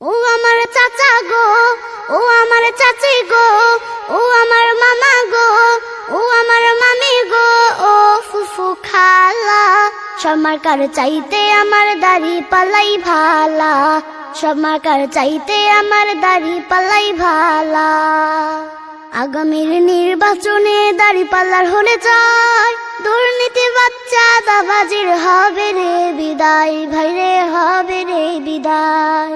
ও আমার চাচা গো, ও আমার চাচি গো, ও আমার মামা গো, ও আমার মামি গো, ও ফুফু খালা। সব মার্কার চাইতে আমার দাড়ি পাল্লাই ভালা, সব মার্কার চাইতে আমার দাড়ি পাল্লাই ভালা। আগামীর নির্বাচনে দাড়ি পাল্লার হলে যায়, দুর্নীতি বাচ্চা দাবাজির হবে রে বিদায়, ভাইরে হবে রে বিদায়।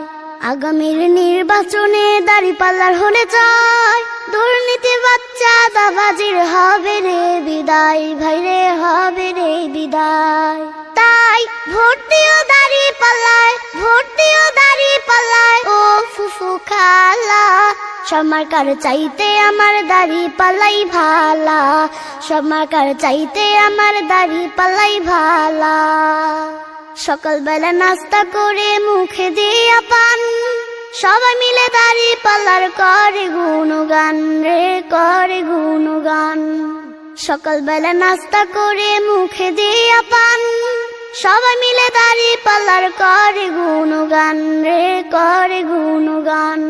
আগামীর নির্বাচনে দাড়ি পাল্লার হলে যায়, দুর্নীতি বাচ্চা দাবাজির হবে রে বিদায়, ভাইরে হবে রে বিদায়। তাই ভোট দিও দাড়ি পাল্লায়, ভোট দিও দাড়ি পাল্লায়, ও ফুফু খালা। সব মার্কার চাইতে আমার দাড়ি পাল্লাই ভালা, সব মার্কার চাইতে আমার দাড়ি পাল্লাই ভালা। সকালবেলা নাস্তা করে মুখে দিয়া পান, সবাই মিলে দাড়ি পাল্লার করে গুণগান রে, করে গুণগান। সকালবেলা নাস্তা করে মুখে দিয়া পান, সবাই মিলে দাড়ি পাল্লার করে গুণগান রে, করে গুণগান।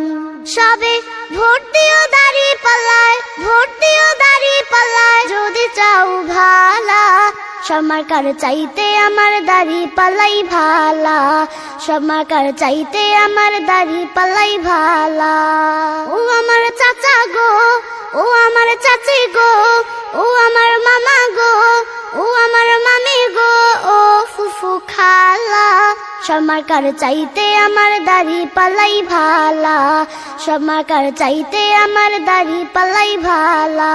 সবে ভোট দিও দাড়ি পাল্লায়, ভোট দিও দাড়ি পাল্লায়, যদি চাও ভালা। সব মার্কার চাইতে আমার দাড়ি পাল্লাই ভালা, সব মার্কার চাইতে আমার দাড়ি পাল্লাই ভালা। ও আমার চাচা গো, ও আমার চাচি গো, ও আমার মামা গো, ও আমার মামি গো, ও ফুফু খালা। সব মার্কার চাইতে আমার দাড়ি পাল্লাই ভালা, সব মার্কার চাইতে আমার দাড়ি পাল্লাই ভালা।